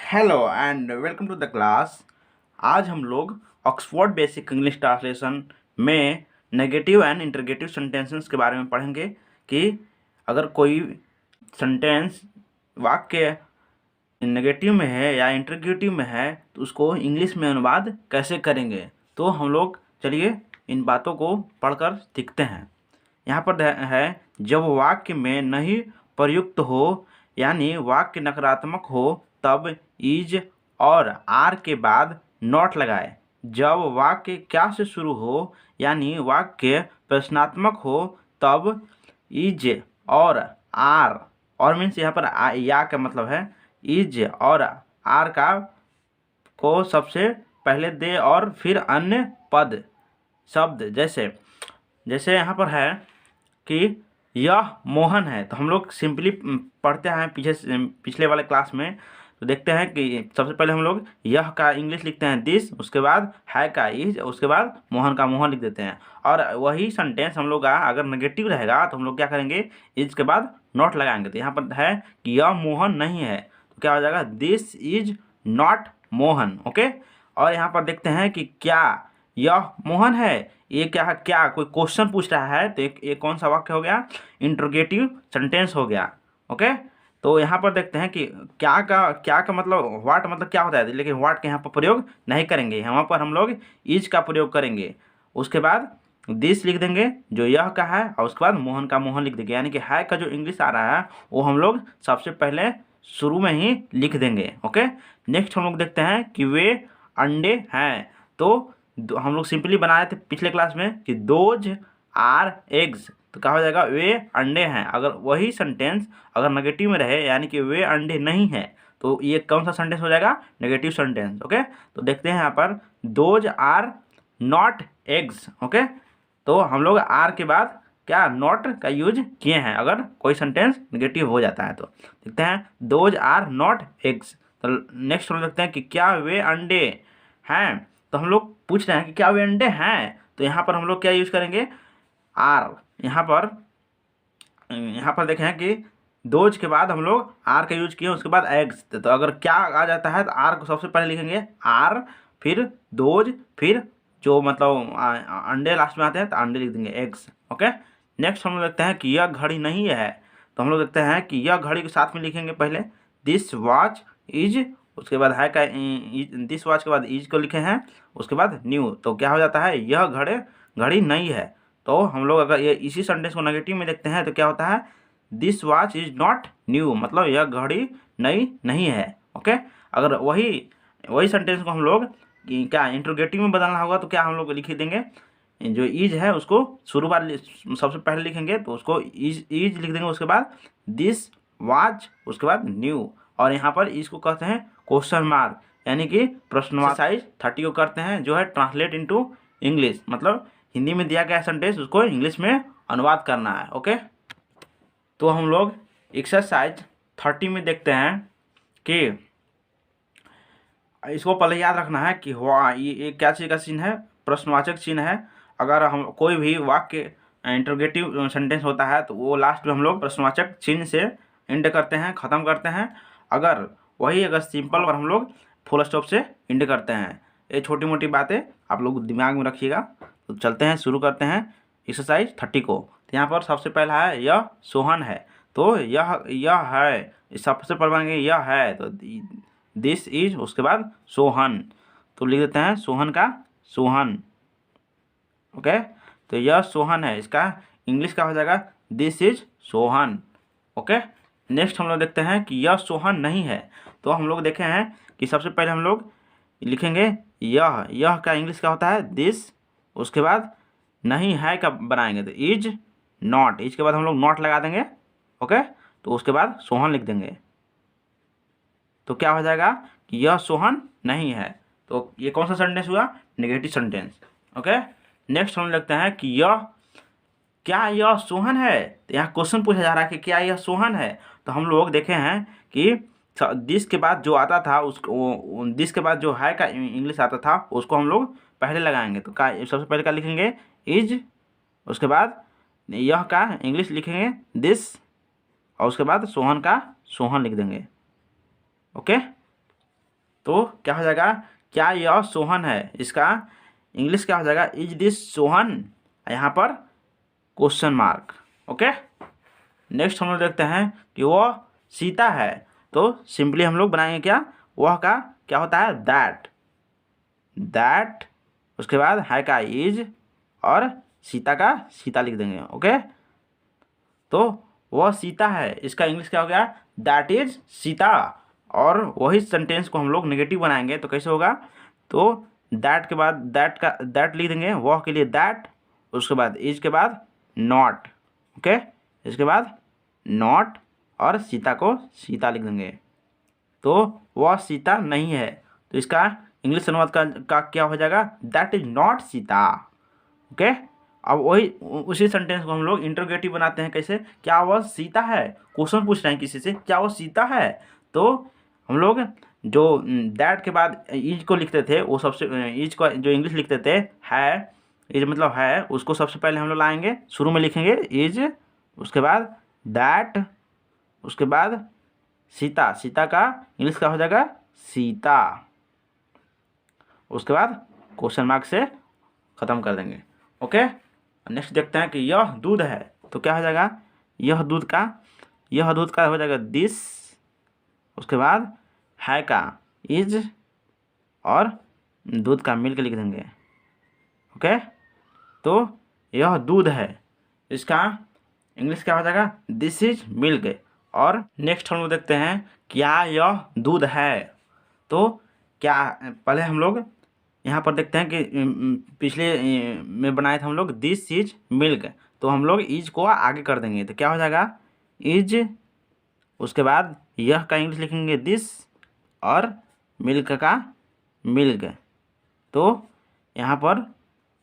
Hello and welcome to the class. आज हम लोग ऑक्सफोर्ड बेसिक इंग्लिश ट्रांसलेशन में नेगेटिव एंड इंटरगेटिव सेंटेंसेस के बारे में पढ़ेंगे कि अगर कोई सेंटेंस वाक्य नेगेटिव में है या इंटरगेटिव में है तो उसको इंग्लिश में अनुवाद कैसे करेंगे। तो हम लोग चलिए इन बातों को पढ़कर सीखते हैं। यहाँ पर है जब वाक्य में नहीं प्रयुक्त हो यानी वाक्य नकारात्मक हो तब इज और आर के बाद नॉट लगाए। जब वाक्य क्या से शुरू हो यानी वाक्य प्रश्नात्मक हो तब इज और आर और मीन्स यहाँ पर या का मतलब है इज और आर का को सबसे पहले दे और फिर अन्य पद शब्द जैसे यहाँ पर है कि यह मोहन है तो हम लोग सिंपली पढ़ते हैं पिछले वाले क्लास में। तो देखते हैं कि सबसे पहले हम लोग यह का इंग्लिश लिखते हैं दिस, उसके बाद है का इज, उसके बाद मोहन का मोहन लिख देते हैं। और वही सेंटेंस हम लोग का अगर नेगेटिव रहेगा तो हम लोग क्या करेंगे, इज के बाद नॉट लगाएंगे। तो यहाँ पर है कि यह मोहन नहीं है तो क्या हो जाएगा, this is not Mohan. Okay. और यहाँ पर देखते हैं कि क्या यह मोहन है, ये क्या कोई क्वेश्चन पूछ रहा है तो एक कौन सा वाक्य हो गया, इंटरोगेटिव सेंटेंस हो गया। ओके। तो यहाँ पर देखते हैं कि क्या का मतलब व्हाट मतलब क्या होता है, लेकिन व्हाट के यहाँ पर प्रयोग नहीं करेंगे, यहाँ पर हम लोग इज का प्रयोग करेंगे। उसके बाद दिस लिख देंगे जो यह का है और उसके बाद मोहन का मोहन लिख देंगे। यानी कि है का जो इंग्लिश आ रहा है वो हम लोग सबसे पहले शुरू में ही लिख देंगे। ओके। नेक्स्ट हम लोग देखते हैं कि वे अंडे हैं। तो हम लोग सिंपली बनाए थे पिछले क्लास में कि दोज आर एग्स, तो क्या हो जाएगा, वे अंडे हैं। अगर वही सेंटेंस अगर नेगेटिव में रहे यानी कि वे अंडे नहीं हैं तो ये कौन सा सेंटेंस हो जाएगा, नेगेटिव सेंटेंस। ओके। तो देखते हैं यहाँ पर those are not eggs. Okay. तो हम लोग आर के बाद क्या नॉट का यूज किए हैं अगर कोई सेंटेंस नेगेटिव हो जाता है। तो देखते हैं दोज आर नॉट एग्स। तो नेक्स्ट हम देखते हैं कि क्या वे अंडे हैं। तो हम लोग पूछ रहे हैं कि क्या वे अंडे हैं, तो यहाँ पर हम लोग क्या यूज करेंगे, आर। यहाँ पर देखें कि दोज के बाद हम लोग आर का यूज किए, उसके बाद एग्स। तो अगर क्या आ जाता है तो आर को सबसे पहले लिखेंगे आर, फिर दोज, फिर जो मतलब अंडे लास्ट में आते हैं तो अंडे लिख देंगे एग्स। ओके। नेक्स्ट हम लोग देखते हैं कि यह घड़ी नहीं है। तो हम लोग देखते हैं कि यह घड़ी के साथ में लिखेंगे पहले दिस वॉच इज, उसके बाद है का दिस वॉच के बाद इज को लिखे हैं, उसके बाद न्यू। तो क्या हो जाता है, यह घड़ी नहीं है। तो हम लोग अगर ये इसी सेंटेंस को नेगेटिव में देखते हैं तो क्या होता है, this watch is not new, मतलब यह घड़ी नई नहीं है। ओके। अगर वही सेंटेंस को हम लोग क्या इंटरोगेटिव में बदलना होगा तो क्या हम लोग लिख देंगे, जो इज है उसको शुरू बार सबसे पहले लिखेंगे तो उसको इज लिख देंगे, उसके बाद दिस वॉच, उसके बाद न्यू। और यहाँ पर इसको कहते हैं क्वेश्चन मार्क, यानी कि प्रश्नवाचक। एक्सरसाइज 30 को करते हैं जो है ट्रांसलेट इनटू इंग्लिश, मतलब हिंदी में दिया गया सेंटेंस उसको इंग्लिश में अनुवाद करना है। ओके। तो हम लोग एक्सरसाइज 30 में देखते हैं कि इसको पहले याद रखना है कि ये क्या चीज़ का चिन्ह है, प्रश्नवाचक चिन्ह है। अगर हम कोई भी वाक्य इंटरोगेटिव सेंटेंस होता है तो वो लास्ट में हम लोग प्रश्नवाचक चिन्ह से एंड करते हैं, ख़त्म करते हैं। अगर सिंपल और हम लोग फुल स्टॉप से एंड करते हैं। ये छोटी मोटी बातें आप लोग दिमाग में रखिएगा। तो चलते हैं, शुरू करते हैं एक्सरसाइज 30 को। तो यहाँ पर सबसे पहला है यह सोहन है। तो यह है, सबसे पहले बनेंगे यह है तो दिस इज, उसके बाद सोहन। तो लिख देते हैं सोहन का सोहन। ओके। तो यह सोहन है, इसका इंग्लिश का हो जाएगा this is Sohan. Okay. Next हम लोग देखते हैं कि यह सोहन नहीं है। तो हम लोग देखे हैं कि सबसे पहले हम लोग लिखेंगे यह का इंग्लिश का होता है दिस, उसके बाद नहीं है का बनाएंगे तो इज नॉट, इज के बाद हम लोग नॉट लगा देंगे। ओके। तो उसके बाद सोहन लिख देंगे। तो क्या हो जाएगा कि यह सोहन नहीं है। तो ये कौन सा सेंटेंस हुआ, नेगेटिव सेंटेंस। ओके। नेक्स्ट हम लगता है कि क्या यह सोहन है। तो यहाँ क्वेश्चन पूछा जा रहा है कि क्या यह सोहन है। तो हम लोग देखे हैं कि दिस के बाद जो आता था उसको, दिस के बाद जो है का इंग्लिश आता था उसको हम लोग पहले लगाएंगे। तो सबसे पहले क्या लिखेंगे, इज, उसके बाद यह का इंग्लिश लिखेंगे दिस, और उसके बाद सोहन का सोहन लिख देंगे। ओके। तो क्या हो जाएगा, क्या यह सोहन है, इसका इंग्लिश क्या हो जाएगा, इज दिस सोहन, यहाँ पर क्वेश्चन मार्क। ओके, नेक्स्ट हम लोग देखते हैं कि वह सीता है, तो सिंपली हम लोग बनाएंगे क्या, वह का क्या होता है, दैट, दैट, उसके बाद है का इज, और सीता का सीता लिख देंगे। ओके, तो वह सीता है, इसका इंग्लिश क्या हो गया, दैट इज सीता। और वही सेंटेंस को हम लोग नेगेटिव बनाएंगे तो कैसे होगा, तो दैट के बाद दैट का दैट लिख देंगे, वह के लिए दैट, उसके बाद इज के बाद नॉट। ओके, इसके बाद नॉट और सीता को सीता लिख देंगे, तो वह सीता नहीं है, तो इसका इंग्लिश अनुवाद का क्या हो जाएगा, that is not Sita. Okay, अब वही उसी सेंटेंस को हम लोग इंटरोगेटिव बनाते हैं, कैसे, क्या वह सीता है, क्वेश्चन पूछ रहे हैं किसी से, क्या वो सीता है, तो हम लोग जो दैट के बाद इज को लिखते थे, वो सबसे इज को जो इंग्लिश लिखते थे है, इज मतलब है, उसको सबसे पहले हम लोग लाएंगे, शुरू में लिखेंगे इज, उसके बाद दैट, उसके बाद सीता, सीता का इंग्लिश का हो जाएगा सीता, उसके बाद क्वेश्चन मार्क से ख़त्म कर देंगे। ओके, नेक्स्ट देखते हैं कि यह दूध है, तो क्या हो जाएगा, यह दूध का हो जाएगा दिस, उसके बाद है का इज, और दूध का मिल्क लिख देंगे। ओके, तो यह दूध है, इसका इंग्लिश क्या हो जाएगा, दिस इज मिल्क। और नेक्स्ट हम लोग देखते हैं क्या यह दूध है, तो क्या, पहले हम लोग यहाँ पर देखते हैं कि पिछले में बनाए थे हम लोग दिस इज मिल्क, तो हम लोग इज को आगे कर देंगे, तो क्या हो जाएगा इज, उसके बाद यह का इंग्लिश लिखेंगे दिस, और मिल्क का मिल्क, तो यहाँ पर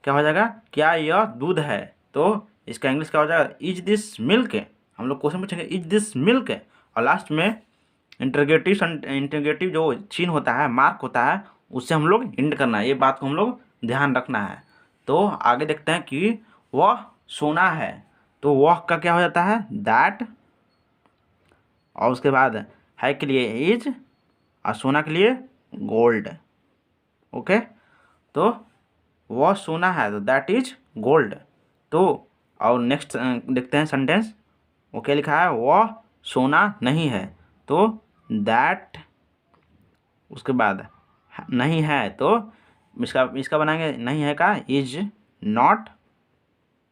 क्या हो जाएगा, क्या यह दूध है, तो इसका इंग्लिश क्या हो जाएगा, इज दिस मिल्क। हम लोग क्वेश्चन पूछेंगे इज दिस मिल्क, और लास्ट में इंटरगेटिव जो चिन्ह होता है, मार्क होता है, उससे हम लोग इंड करना है, ये बात को हम लोग ध्यान रखना है। तो आगे देखते हैं कि वह सोना है, तो वह का क्या हो जाता है, दैट, और उसके बाद है के लिए इज, और सोना के लिए गोल्ड। ओके, तो वह सोना है, तो दैट इज गोल्ड। तो और नेक्स्ट देखते हैं सेंटेंस, वो क्या लिखा है, वह सोना नहीं है, तो दैट, उसके बाद नहीं है, तो इसका बनाएंगे, नहीं है का इज नॉट,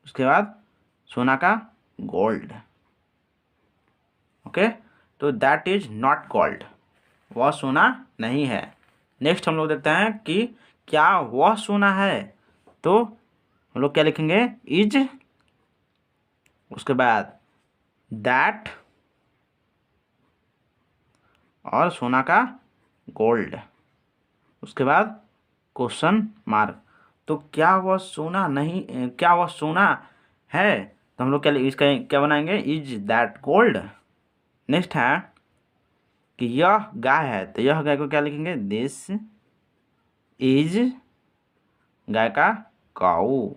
उसके बाद सोना का गोल्ड। ओके, तो दैट इज नॉट गोल्ड, वह सोना नहीं है। नेक्स्ट हम लोग देखते हैं कि क्या वह सोना है, तो हम लोग क्या लिखेंगे, इज, उसके बाद दैट, और सोना का गोल्ड, उसके बाद क्वेश्चन मार्क। तो क्या वह सोना नहीं, क्या वह सोना है, तो हम लोग क्या इसका क्या बनाएंगे, इज दैट गोल्ड। नेक्स्ट है कि यह गाय है, तो यह गाय को क्या लिखेंगे, दिस इज, गाय का काऊ,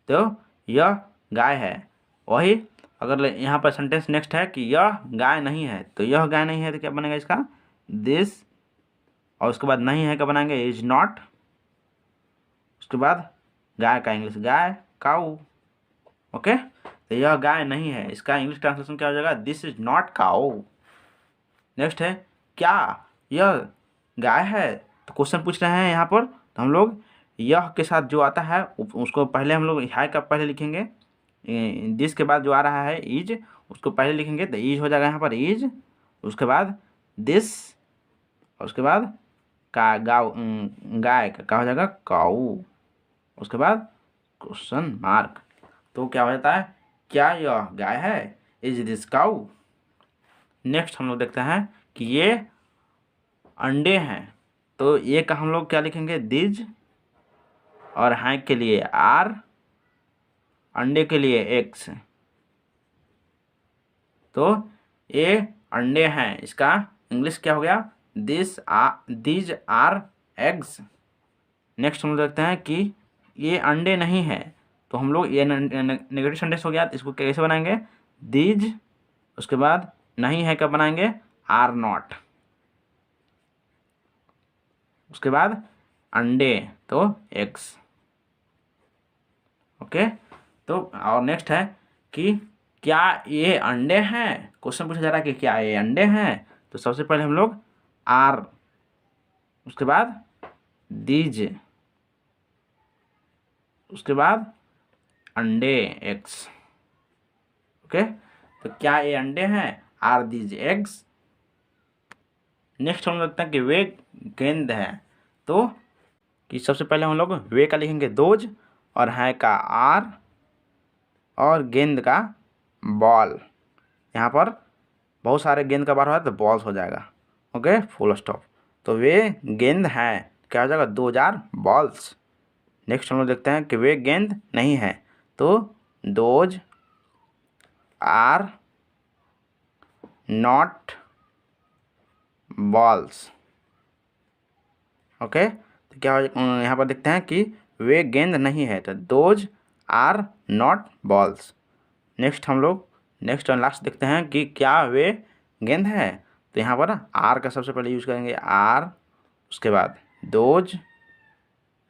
तो यह गाय है। वही अगर यहाँ पर सेंटेंस नेक्स्ट है कि यह गाय नहीं है, तो यह गाय नहीं है, तो क्या बनेगा इसका, दिस, और उसके बाद नहीं है क्या बनाएंगे, इज नॉट, उसके बाद गाय का इंग्लिश गाय, काऊ। ओके, तो यह गाय नहीं है, इसका इंग्लिश ट्रांसलेशन क्या हो जाएगा, this is not cow. Next है क्या यह गाय है, तो क्वेश्चन पूछ रहे हैं यहाँ पर, तो हम लोग यह के साथ जो आता है उसको पहले हम लोग है का पहले लिखेंगे, दिस के बाद जो आ रहा है इज, उसको पहले लिखेंगे, तो इज हो जाएगा यहाँ पर इज, उसके बाद दिस, और उसके बाद का गाय का हो जाएगा काऊ, उसके बाद क्वेश्चन मार्क। तो क्या हो जाता है, क्या यह गाय है, इज दिस काऊ। नेक्स्ट हम लोग देखते हैं कि ये अंडे हैं, तो ये का हम लोग क्या लिखेंगे, दिज, और हैं के लिए आर, अंडे के लिए एक्स, तो ये अंडे हैं, इसका इंग्लिश क्या हो गया, दीज आर एग्स। नेक्स्ट हम लोग देखते हैं कि ये अंडे नहीं है, तो हम लोग ये नेगेटिव सेंटेंस हो गया, तो इसको कैसे बनाएंगे, दीज, उसके बाद नहीं है कब बनाएंगे, आर नॉट। उसके बाद अंडे तो एग्स। ओके, तो और नेक्स्ट है कि क्या ये अंडे हैं, क्वेश्चन पूछा जा रहा है कि क्या ये अंडे हैं। तो सबसे पहले हम लोग आर, उसके बाद दीज, उसके बाद अंडे एग्स। ओके, तो क्या ये अंडे हैं, आर दीज एग्स। नेक्स्ट हम लगता है कि वे गेंद है, तो कि सबसे पहले हम लोग वे का लिखेंगे दोज, और है का आर, और गेंद का बॉल। यहाँ पर बहुत सारे गेंद का बार हुआ है तो बॉल्स हो जाएगा। Okay, full stop. तो वे गेंद हैं, क्या हो जाएगा, 2000 बॉल्स। नेक्स्ट हम लोग देखते हैं कि वे गेंद नहीं है, तो those are not balls. Okay, तो क्या यहाँ पर देखते हैं कि वे गेंद नहीं है, तो those are not balls. Next हम लोग नेक्स्ट और लास्ट देखते हैं कि क्या वे गेंद है। तो यहाँ पर आर का सबसे पहले यूज करेंगे, आर, उसके बाद दोज,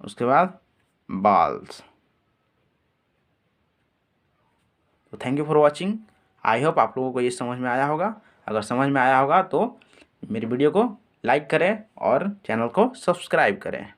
उसके बाद बॉल्स। तो thank you for watching. I hope आप लोगों को ये समझ में आया होगा। अगर समझ में आया होगा तो मेरी वीडियो को लाइक करें और चैनल को सब्सक्राइब करें।